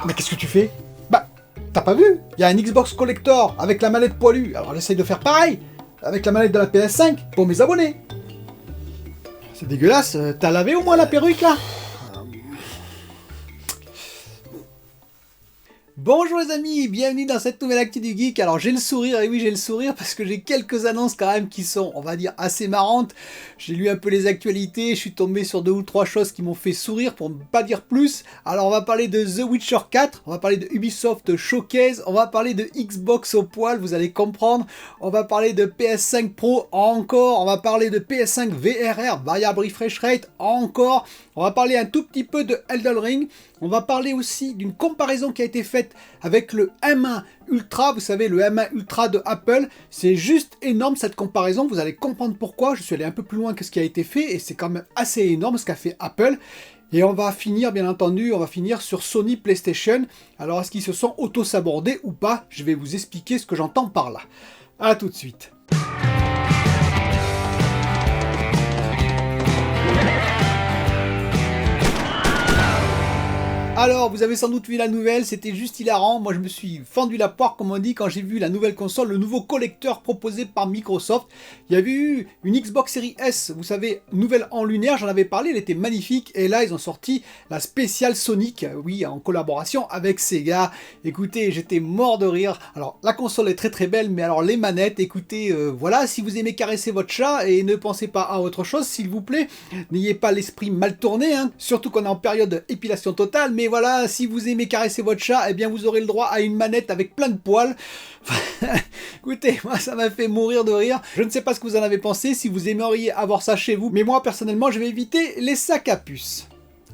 Mais qu'est-ce que tu fais? Bah, t'as pas vu? Il y a un Xbox Collector avec la manette poilue. Alors j'essaye de faire pareil avec la manette de la PS5 pour mes abonnés. C'est dégueulasse. T'as lavé au moins la perruque là? Bonjour les amis, bienvenue dans cette nouvelle actu du geek. Alors j'ai le sourire, et oui j'ai le sourire parce que j'ai quelques annonces quand même qui sont, on va dire, assez marrantes. J'ai lu un peu les actualités, je suis tombé sur 2 ou 3 choses qui m'ont fait sourire pour ne pas dire plus. Alors on va parler de The Witcher 4, on va parler de Ubisoft Showcase, on va parler de Xbox au poil, vous allez comprendre. On va parler de PS5 Pro encore, on va parler de PS5 VRR, Variable Refresh Rate encore. On va parler un tout petit peu de Elden Ring. On va parler aussi d'une comparaison qui a été faite avec le M1 Ultra. Vous savez, le M1 Ultra de Apple. C'est juste énorme cette comparaison. Vous allez comprendre pourquoi. Je suis allé un peu plus loin que ce qui a été fait. Et c'est quand même assez énorme ce qu'a fait Apple. Et on va finir, bien entendu, on va finir sur Sony PlayStation. Alors, est-ce qu'ils se sont auto-sabordés ou pas? Je vais vous expliquer ce que j'entends par là. A tout de suite. Alors, vous avez sans doute vu la nouvelle, c'était juste hilarant. Moi, je me suis fendu la poire, comme on dit, quand j'ai vu la nouvelle console, le nouveau collecteur proposé par Microsoft. Il y avait eu une Xbox Series S, vous savez, nouvelle en lunaire, j'en avais parlé, elle était magnifique. Et là, ils ont sorti la spéciale Sonic, oui, en collaboration avec Sega. Écoutez, j'étais mort de rire. Alors, la console est très très belle, mais alors les manettes, écoutez, voilà, si vous aimez caresser votre chat et ne pensez pas à autre chose, s'il vous plaît, n'ayez pas l'esprit mal tourné, hein, surtout qu'on est en période épilation totale, mais voilà, si vous aimez caresser votre chat, eh bien vous aurez le droit à une manette avec plein de poils. Écoutez, moi ça m'a fait mourir de rire. Je ne sais pas ce que vous en avez pensé, si vous aimeriez avoir ça chez vous, mais moi personnellement je vais éviter les sacs à puces.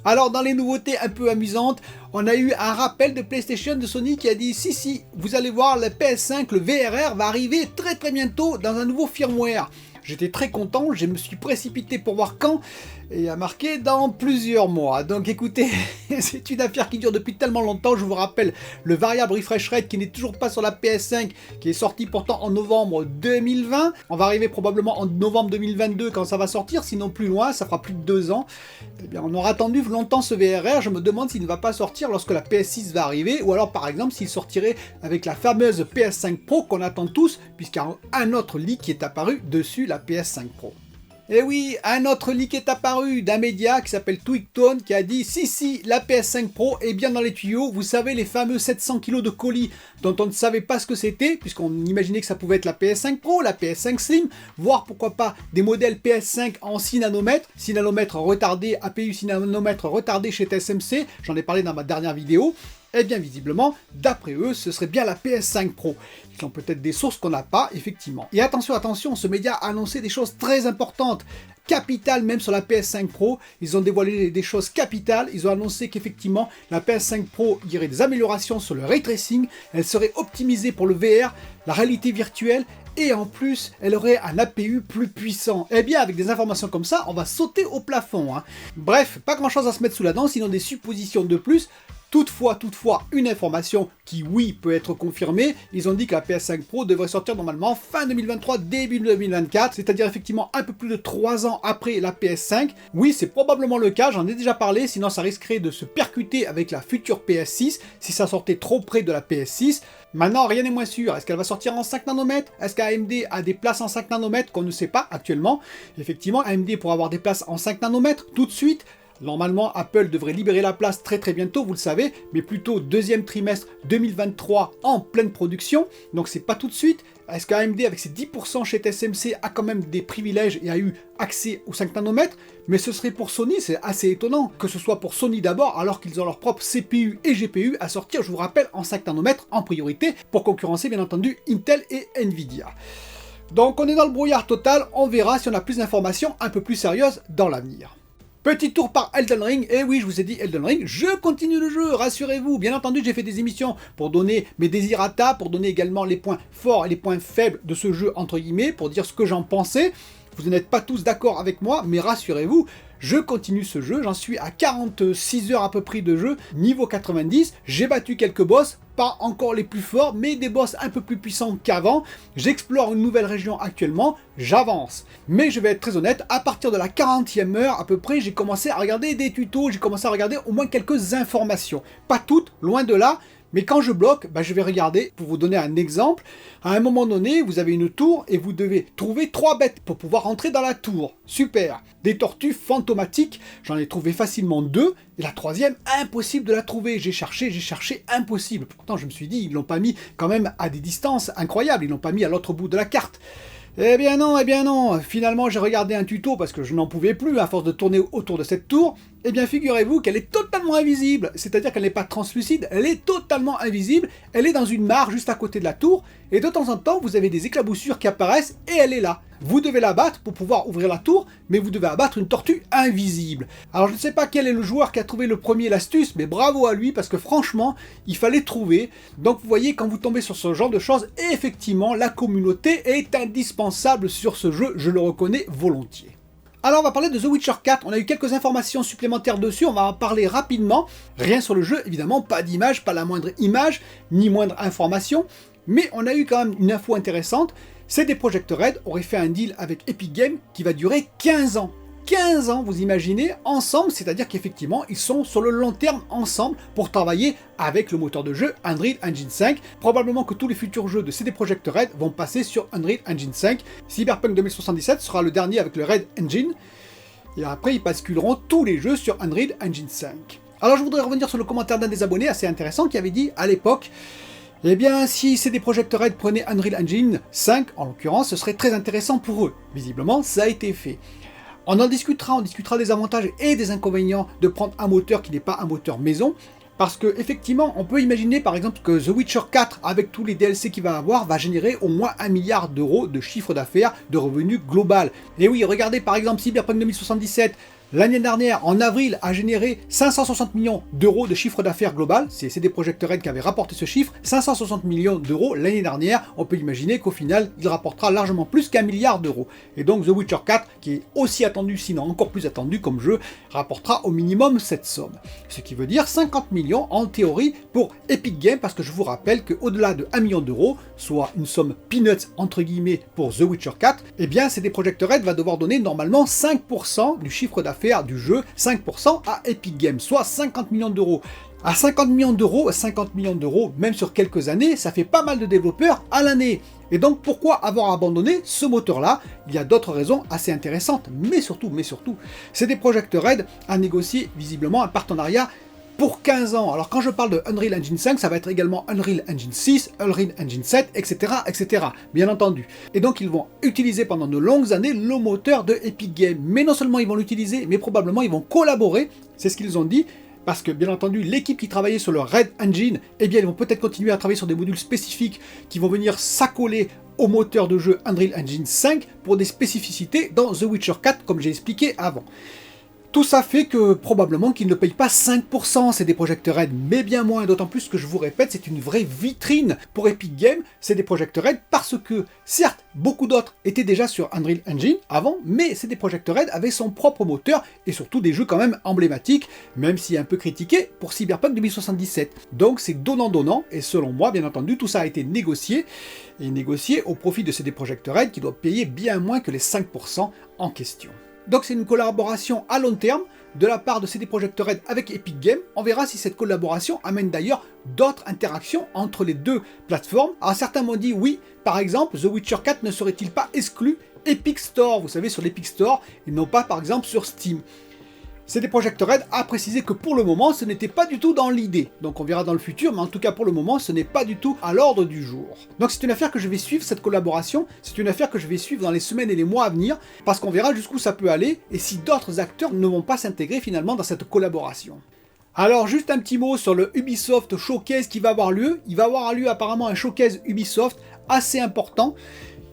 Alors dans les nouveautés un peu amusantes, on a eu un rappel de PlayStation de Sony qui a dit si, vous allez voir, le PS5, le VRR va arriver très très bientôt dans un nouveau firmware. J'étais très content, je me suis précipité pour voir quand, et il a marqué dans plusieurs mois. Donc écoutez, c'est une affaire qui dure depuis tellement longtemps. Je vous rappelle le Variable Refresh Rate qui n'est toujours pas sur la PS5, qui est sorti pourtant en novembre 2020. On va arriver probablement en novembre 2022 quand ça va sortir, sinon plus loin, ça fera plus de 2 ans. Eh bien on aura attendu longtemps ce VRR, je me demande s'il ne va pas sortir lorsque la PS6 va arriver, ou alors par exemple s'il sortirait avec la fameuse PS5 Pro qu'on attend tous, puisqu'il y a un autre leak qui est apparu dessus la PS5 Pro. Et oui, un autre leak est apparu d'un média qui s'appelle Twictone qui a dit si, la PS5 Pro est bien dans les tuyaux. Vous savez, les fameux 700 kg de colis dont on ne savait pas ce que c'était, puisqu'on imaginait que ça pouvait être la PS5 Pro, la PS5 Slim, voire pourquoi pas des modèles PS5 en 6 nanomètres, 6 nanomètres retardés, APU 6 nanomètres retardés chez TSMC, j'en ai parlé dans ma dernière vidéo. Eh bien visiblement, d'après eux, ce serait bien la PS5 Pro. Ils ont peut-être des sources qu'on n'a pas, effectivement. Et attention, ce média a annoncé des choses très importantes, capitales même sur la PS5 Pro. Ils ont dévoilé des choses capitales. Ils ont annoncé qu'effectivement, la PS5 Pro, il y aurait des améliorations sur le ray tracing. Elle serait optimisée pour le VR, la réalité virtuelle. Et en plus, elle aurait un APU plus puissant. Eh bien, avec des informations comme ça, on va sauter au plafond, hein. Bref, pas grand chose à se mettre sous la dent, sinon des suppositions de plus. Toutefois, une information qui, oui, peut être confirmée, ils ont dit que la PS5 Pro devrait sortir normalement fin 2023, début 2024, c'est-à-dire effectivement un peu plus de 3 ans après la PS5. Oui, c'est probablement le cas, j'en ai déjà parlé, sinon ça risquerait de se percuter avec la future PS6, si ça sortait trop près de la PS6. Maintenant, rien n'est moins sûr. Est-ce qu'elle va sortir en 5 nanomètres? Est-ce qu'AMD a des places en 5 nanomètres qu'on ne sait pas actuellement? Effectivement, AMD pourra avoir des places en 5 nanomètres tout de suite. Normalement, Apple devrait libérer la place très très bientôt, vous le savez, mais plutôt deuxième trimestre 2023 en pleine production, donc c'est pas tout de suite. Est-ce qu'AMD, avec ses 10% chez TSMC, a quand même des privilèges et a eu accès aux 5 nanomètres? Mais ce serait pour Sony, c'est assez étonnant que ce soit pour Sony d'abord, alors qu'ils ont leur propre CPU et GPU à sortir, je vous rappelle, en 5 nanomètres en priorité, pour concurrencer bien entendu Intel et Nvidia. Donc on est dans le brouillard total, on verra si on a plus d'informations un peu plus sérieuses dans l'avenir. Petit tour par Elden Ring, et oui je vous ai dit Elden Ring, je continue le jeu, rassurez-vous, bien entendu j'ai fait des émissions pour donner mes désirata, pour donner également les points forts et les points faibles de ce jeu entre guillemets, pour dire ce que j'en pensais. Vous n'êtes pas tous d'accord avec moi, mais rassurez-vous, je continue ce jeu, j'en suis à 46 heures à peu près de jeu, niveau 90, j'ai battu quelques boss, pas encore les plus forts, mais des boss un peu plus puissants qu'avant. J'explore une nouvelle région actuellement, j'avance. Mais je vais être très honnête, à partir de la 40e heure à peu près, j'ai commencé à regarder des tutos, j'ai commencé à regarder au moins quelques informations. Pas toutes, loin de là. Mais quand je bloque, je vais regarder, pour vous donner un exemple, à un moment donné, vous avez une tour et vous devez trouver 3 bêtes pour pouvoir rentrer dans la tour. Super. Des tortues fantomatiques, j'en ai trouvé facilement 2, et la 3e, impossible de la trouver. J'ai cherché, impossible. Pourtant, je me suis dit, ils l'ont pas mis quand même à des distances incroyables, ils l'ont pas mis à l'autre bout de la carte. Eh bien non, finalement j'ai regardé un tuto parce que je n'en pouvais plus à force de tourner autour de cette tour. Eh bien figurez-vous qu'elle est totalement invisible, c'est-à-dire qu'elle n'est pas translucide, elle est totalement invisible, elle est dans une mare juste à côté de la tour, et de temps en temps vous avez des éclaboussures qui apparaissent et elle est là. Vous devez la battre pour pouvoir ouvrir la tour, mais vous devez abattre une tortue invisible. Alors je ne sais pas quel est le joueur qui a trouvé le premier l'astuce, mais bravo à lui, parce que franchement, il fallait trouver. Donc vous voyez, quand vous tombez sur ce genre de choses, effectivement, la communauté est indispensable sur ce jeu, je le reconnais volontiers. Alors on va parler de The Witcher 4, on a eu quelques informations supplémentaires dessus, on va en parler rapidement. Rien sur le jeu, évidemment, pas d'image, pas la moindre image, ni moindre information. Mais on a eu quand même une info intéressante. CD Projekt Red aurait fait un deal avec Epic Games qui va durer 15 ans. 15 ans, vous imaginez, ensemble, c'est-à-dire qu'effectivement, ils sont sur le long terme ensemble pour travailler avec le moteur de jeu Unreal Engine 5. Probablement que tous les futurs jeux de CD Projekt Red vont passer sur Unreal Engine 5. Cyberpunk 2077 sera le dernier avec le Red Engine. Et après, ils basculeront tous les jeux sur Unreal Engine 5. Alors, je voudrais revenir sur le commentaire d'un des abonnés assez intéressant qui avait dit à l'époque: eh bien, si CD Projekt Red prenait Unreal Engine 5, en l'occurrence, ce serait très intéressant pour eux. Visiblement, ça a été fait. On discutera des avantages et des inconvénients de prendre un moteur qui n'est pas un moteur maison, parce que effectivement, on peut imaginer par exemple que The Witcher 4, avec tous les DLC qu'il va avoir, va générer au moins 1 milliard d'euros de chiffre d'affaires, de revenus global. Et oui, regardez par exemple Cyberpunk 2077, l'année dernière, en avril, a généré 560 millions d'euros de chiffre d'affaires global. C'est CD Projekt Red qui avait rapporté ce chiffre. 560 millions d'euros l'année dernière. On peut imaginer qu'au final, il rapportera largement plus qu'1 milliard d'euros. Et donc The Witcher 4, qui est aussi attendu, sinon encore plus attendu comme jeu, rapportera au minimum cette somme. Ce qui veut dire 50 millions en théorie pour Epic Games, parce que je vous rappelle qu'au-delà de 1 million d'euros, soit une somme peanuts entre guillemets pour The Witcher 4, eh bien CD Projekt Red va devoir donner normalement 5% du chiffre d'affaires du jeu, 5% à Epic Games, soit 50 millions d'euros. À 50 millions d'euros, même sur quelques années, ça fait pas mal de développeurs à l'année. Et donc pourquoi avoir abandonné ce moteur-là? Il y a d'autres raisons assez intéressantes, mais surtout, CD Projekt Red a négocié visiblement un partenariat pour 15 ans. Alors quand je parle de Unreal Engine 5, ça va être également Unreal Engine 6, Unreal Engine 7, etc., bien entendu. Et donc ils vont utiliser pendant de longues années le moteur de Epic Games. Mais non seulement ils vont l'utiliser, mais probablement ils vont collaborer, c'est ce qu'ils ont dit, parce que bien entendu l'équipe qui travaillait sur le Red Engine, eh bien ils vont peut-être continuer à travailler sur des modules spécifiques qui vont venir s'accoler au moteur de jeu Unreal Engine 5 pour des spécificités dans The Witcher 4, comme j'ai expliqué avant. Tout ça fait que probablement qu'ils ne payent pas 5% CD Projekt Red, mais bien moins, d'autant plus que je vous répète, c'est une vraie vitrine pour Epic Games, CD Projekt Red, parce que, certes, beaucoup d'autres étaient déjà sur Unreal Engine avant, mais CD Projekt Red avait son propre moteur, et surtout des jeux quand même emblématiques, même si un peu critiqués, pour Cyberpunk 2077. Donc c'est donnant-donnant, et selon moi, bien entendu, tout ça a été négocié, et négocié au profit de CD Projekt Red, qui doit payer bien moins que les 5% en question. Donc c'est une collaboration à long terme de la part de CD Projekt Red avec Epic Games. On verra si cette collaboration amène d'ailleurs d'autres interactions entre les deux plateformes. Alors certains m'ont dit oui, par exemple, The Witcher 4 ne serait-il pas exclu Epic Store, vous savez, sur l'Epic Store, et non pas par exemple sur Steam. CD Projekt Red a précisé que pour le moment, ce n'était pas du tout dans l'idée. Donc on verra dans le futur, mais en tout cas pour le moment, ce n'est pas du tout à l'ordre du jour. Donc c'est une affaire que je vais suivre, cette collaboration. C'est une affaire que je vais suivre dans les semaines et les mois à venir, parce qu'on verra jusqu'où ça peut aller, et si d'autres acteurs ne vont pas s'intégrer finalement dans cette collaboration. Alors juste un petit mot sur le Ubisoft Showcase qui va avoir lieu. Il va avoir lieu apparemment un showcase Ubisoft assez important,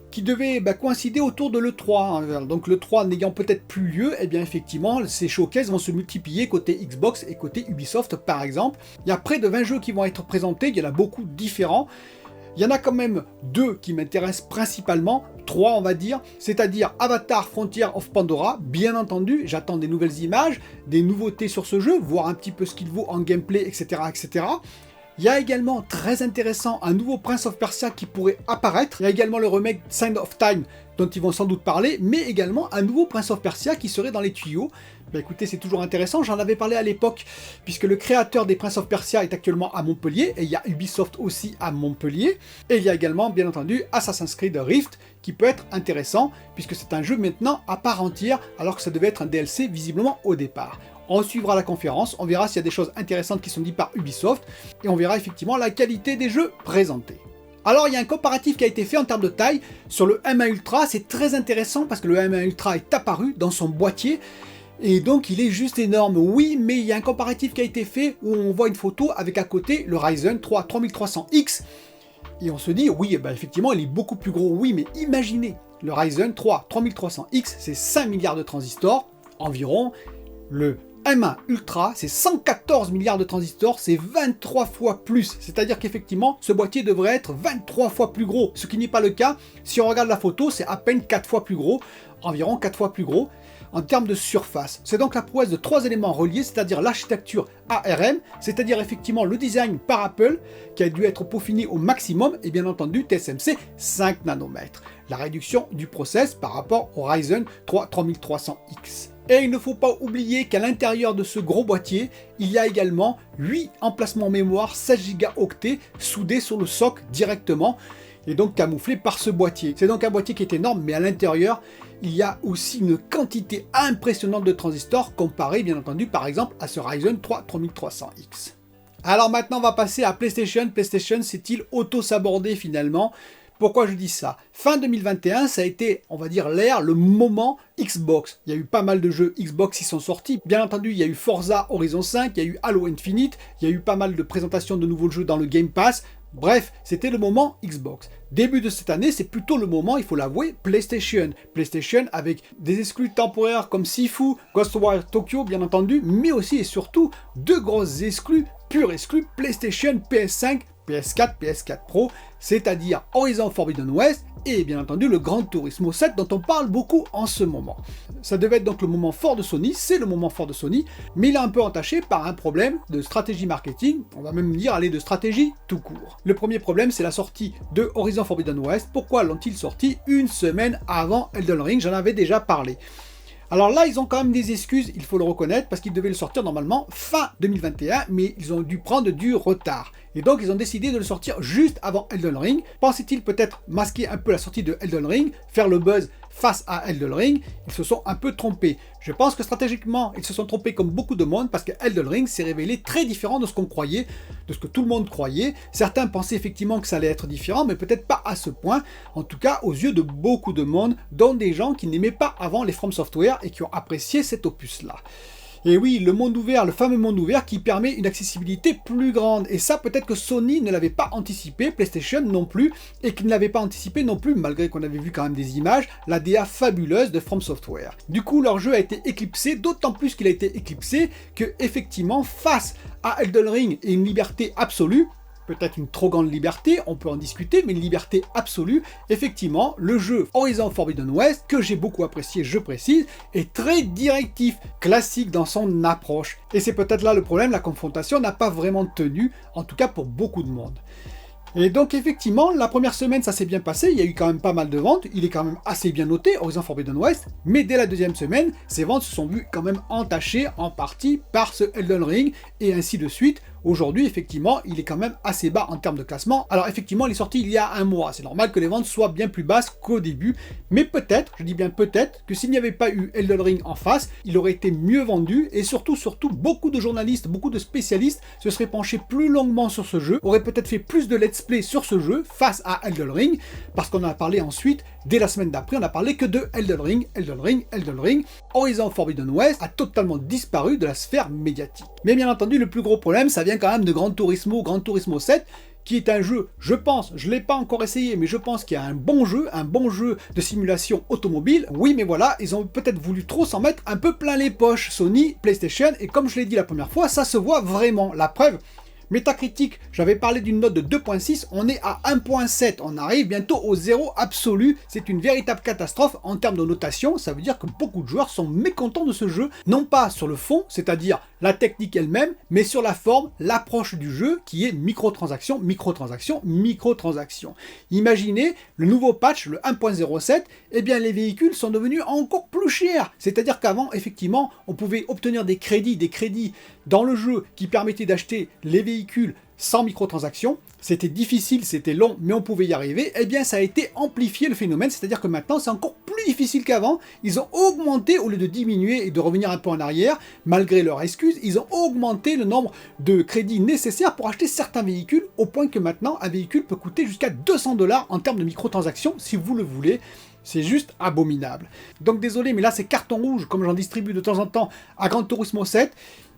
qui devait coïncider autour de l'E3. Donc l'E3 n'ayant peut-être plus lieu, et bien effectivement, ces showcases vont se multiplier côté Xbox et côté Ubisoft par exemple. Il y a près de 20 jeux qui vont être présentés, il y en a beaucoup différents. Il y en a quand même 2 qui m'intéressent principalement, 3 on va dire, c'est-à-dire Avatar Frontier of Pandora, bien entendu, j'attends des nouvelles images, des nouveautés sur ce jeu, voir un petit peu ce qu'il vaut en gameplay, etc., etc. Il y a également, très intéressant, un nouveau Prince of Persia qui pourrait apparaître. Il y a également le remake Sign of Time dont ils vont sans doute parler, mais également un nouveau Prince of Persia qui serait dans les tuyaux. Bah écoutez, c'est toujours intéressant, j'en avais parlé à l'époque, puisque le créateur des Prince of Persia est actuellement à Montpellier, et il y a Ubisoft aussi à Montpellier, et il y a également, bien entendu, Assassin's Creed Rift, qui peut être intéressant, puisque c'est un jeu maintenant à part entière, alors que ça devait être un DLC visiblement au départ. On suivra la conférence, on verra s'il y a des choses intéressantes qui sont dites par Ubisoft, et on verra effectivement la qualité des jeux présentés. Alors il y a un comparatif qui a été fait en termes de taille sur le M1 Ultra, c'est très intéressant parce que le M1 Ultra est apparu dans son boîtier, et donc il est juste énorme, oui, mais il y a un comparatif qui a été fait où on voit une photo avec à côté le Ryzen 3 3300X, et on se dit, oui, bah effectivement il est beaucoup plus gros, oui, mais imaginez, le Ryzen 3 3300X, c'est 5 milliards de transistors, environ, le M1 Ultra, c'est 114 milliards de transistors, c'est 23 fois plus. C'est-à-dire qu'effectivement, ce boîtier devrait être 23 fois plus gros, ce qui n'est pas le cas. Si on regarde la photo, c'est à peine 4 fois plus gros, environ 4 fois plus gros, en termes de surface. C'est donc la prouesse de 3 éléments reliés, c'est-à-dire l'architecture ARM, c'est-à-dire effectivement le design par Apple, qui a dû être peaufiné au maximum, et bien entendu TSMC 5 nanomètres. La réduction du process par rapport au Ryzen 3 3300X. Et il ne faut pas oublier qu'à l'intérieur de ce gros boîtier, il y a également 8 emplacements mémoire 16 Go soudés sur le socle directement, et donc camouflés par ce boîtier. C'est donc un boîtier qui est énorme, mais à l'intérieur, il y a aussi une quantité impressionnante de transistors, comparé bien entendu par exemple à ce Ryzen 3 3300X. Alors maintenant on va passer à PlayStation. PlayStation s'est-il auto-sabordé finalement ? Pourquoi je dis ça? Fin 2021, ça a été, on va dire, l'ère, le moment Xbox. Il y a eu pas mal de jeux Xbox qui sont sortis. Bien entendu, il y a eu Forza Horizon 5, il y a eu Halo Infinite, il y a eu pas mal de présentations de nouveaux jeux dans le Game Pass. Bref, c'était le moment Xbox. Début de cette année, c'est plutôt le moment, il faut l'avouer, PlayStation. PlayStation avec des exclus temporaires comme Sifu, Ghostwire Tokyo, bien entendu, mais aussi et surtout deux grosses exclus, purs exclus, PlayStation, PS5, PS4, PS4 Pro, c'est-à-dire Horizon Forbidden West et bien entendu le Gran Turismo 7 dont on parle beaucoup en ce moment. Ça devait être donc le moment fort de Sony, c'est le moment fort de Sony, mais il est un peu entaché par un problème de stratégie marketing, on va même dire aller de stratégie tout court. Le premier problème, c'est la sortie de Horizon Forbidden West. Pourquoi l'ont-ils sorti une semaine avant Elden Ring? J'en avais déjà parlé. Alors là, ils ont quand même des excuses, il faut le reconnaître, parce qu'ils devaient le sortir normalement fin 2021, mais ils ont dû prendre du retard. Et donc, ils ont décidé de le sortir juste avant Elden Ring. Pensaient-ils peut-être masquer un peu la sortie de Elden Ring, faire le buzz face à Elden Ring? Ils se sont un peu trompés. Je pense que stratégiquement, ils se sont trompés comme beaucoup de monde, parce que Elden Ring s'est révélé très différent de ce qu'on croyait, de ce que tout le monde croyait. Certains pensaient effectivement que ça allait être différent, mais peut-être pas à ce point. En tout cas, aux yeux de beaucoup de monde, dont des gens qui n'aimaient pas avant les From Software et qui ont apprécié cet opus-là. Et oui, le monde ouvert, le fameux monde ouvert qui permet une accessibilité plus grande. Et ça, peut-être que Sony ne l'avait pas anticipé, PlayStation non plus, et qu'il ne l'avait pas anticipé non plus, malgré qu'on avait vu quand même des images, la DA fabuleuse de From Software. Du coup, leur jeu a été éclipsé, d'autant plus qu'il a été éclipsé que, effectivement, face à Elden Ring et une liberté absolue, peut-être une trop grande liberté, on peut en discuter, mais une liberté absolue, effectivement, le jeu Horizon Forbidden West, que j'ai beaucoup apprécié, je précise, est très directif, classique dans son approche. Et c'est peut-être là le problème, la confrontation n'a pas vraiment tenu, en tout cas pour beaucoup de monde. Et donc effectivement, la première semaine ça s'est bien passé, il y a eu quand même pas mal de ventes, il est quand même assez bien noté, Horizon Forbidden West, mais dès la deuxième semaine, ces ventes se sont vues quand même entachées en partie par ce Elden Ring, et ainsi de suite. Aujourd'hui, effectivement, il est quand même assez bas en termes de classement. Alors effectivement, il est sorti il y a un mois, c'est normal que les ventes soient bien plus basses qu'au début, mais peut-être, je dis bien peut-être, que s'il n'y avait pas eu Elden Ring en face, il aurait été mieux vendu, et surtout, beaucoup de journalistes, beaucoup de spécialistes se seraient penchés plus longuement sur ce jeu, auraient peut-être fait plus de let's play sur ce jeu face à Elden Ring, parce qu'on en a parlé ensuite, dès la semaine d'après, on a parlé que de Elden Ring, Elden Ring, Elden Ring. Horizon Forbidden West a totalement disparu de la sphère médiatique. Mais bien entendu, le plus gros problème, ça vient quand même de Gran Turismo 7, qui est un jeu, je pense, je ne l'ai pas encore essayé, mais je pense qu'il y a un bon jeu de simulation automobile. Oui, mais voilà, ils ont peut-être voulu trop s'en mettre un peu plein les poches, Sony, PlayStation, et comme je l'ai dit la première fois, ça se voit vraiment. La preuve, Metacritic, j'avais parlé d'une note de 2.6, on est à 1.7, on arrive bientôt au zéro absolu, c'est une véritable catastrophe en termes de notation, ça veut dire que beaucoup de joueurs sont mécontents de ce jeu, non pas sur le fond, c'est-à-dire la technique elle-même, mais sur la forme, l'approche du jeu qui est microtransactions, microtransactions, microtransactions. Imaginez le nouveau patch, le 1.07, eh bien les véhicules sont devenus encore plus chers, c'est-à-dire qu'avant, effectivement, on pouvait obtenir des crédits dans le jeu qui permettaient d'acheter les véhicules sans microtransactions. C'était difficile, c'était long, mais on pouvait y arriver. Eh bien, ça a été amplifié le phénomène, c'est-à-dire que maintenant, c'est encore plus difficile qu'avant. Ils ont augmenté, au lieu de diminuer et de revenir un peu en arrière, malgré leurs excuses, ils ont augmenté le nombre de crédits nécessaires pour acheter certains véhicules, au point que maintenant, un véhicule peut coûter jusqu'à 200 $ en termes de microtransactions, si vous le voulez. C'est juste abominable. Donc désolé, mais là, c'est carton rouge, comme j'en distribue de temps en temps à Gran Turismo 7.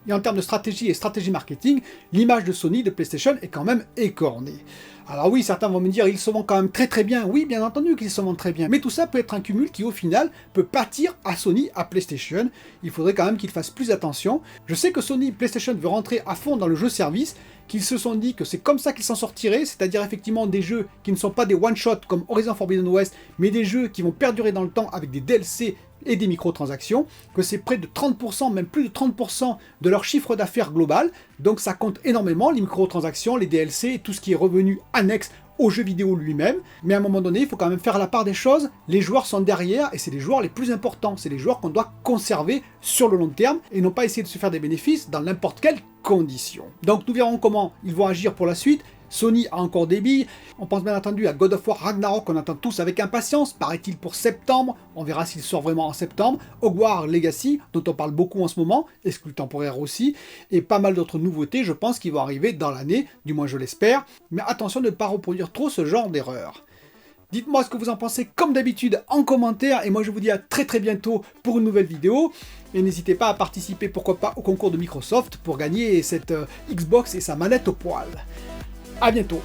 Et en termes de stratégie et stratégie marketing, l'image de Sony, de PlayStation, est quand même écornée. Alors oui, certains vont me dire, ils se vendent quand même très bien. Oui, bien entendu qu'ils se vendent très bien. Mais tout ça peut être un cumul qui, au final, peut pâtir à Sony, à PlayStation. Il faudrait quand même qu'ils fassent plus attention. Je sais que Sony PlayStation veut rentrer à fond dans le jeu service, qu'ils se sont dit que c'est comme ça qu'ils s'en sortiraient, c'est-à-dire effectivement des jeux qui ne sont pas des one-shot comme Horizon Forbidden West, mais des jeux qui vont perdurer dans le temps avec des DLC et des microtransactions, que c'est près de 30%, même plus de 30% de leur chiffre d'affaires global, donc ça compte énormément, les microtransactions, les DLC, et tout ce qui est revenu annexe au jeu vidéo lui-même, mais à un moment donné, il faut quand même faire la part des choses, les joueurs sont derrière, et c'est les joueurs les plus importants, c'est les joueurs qu'on doit conserver sur le long terme, et non pas essayer de se faire des bénéfices dans n'importe quelle condition. Donc nous verrons comment ils vont agir pour la suite. Sony a encore des billes, on pense bien entendu à God of War Ragnarok qu'on attend tous avec impatience, paraît-il pour septembre, on verra s'il sort vraiment en septembre, Hogwarts Legacy, dont on parle beaucoup en ce moment, exclu temporaire aussi, et pas mal d'autres nouveautés, je pense, qui vont arriver dans l'année, du moins je l'espère, mais attention de ne pas reproduire trop ce genre d'erreur. Dites-moi ce que vous en pensez comme d'habitude en commentaire, et moi je vous dis à très bientôt pour une nouvelle vidéo, et n'hésitez pas à participer pourquoi pas au concours de Microsoft pour gagner cette Xbox et sa manette au poil. À bientôt.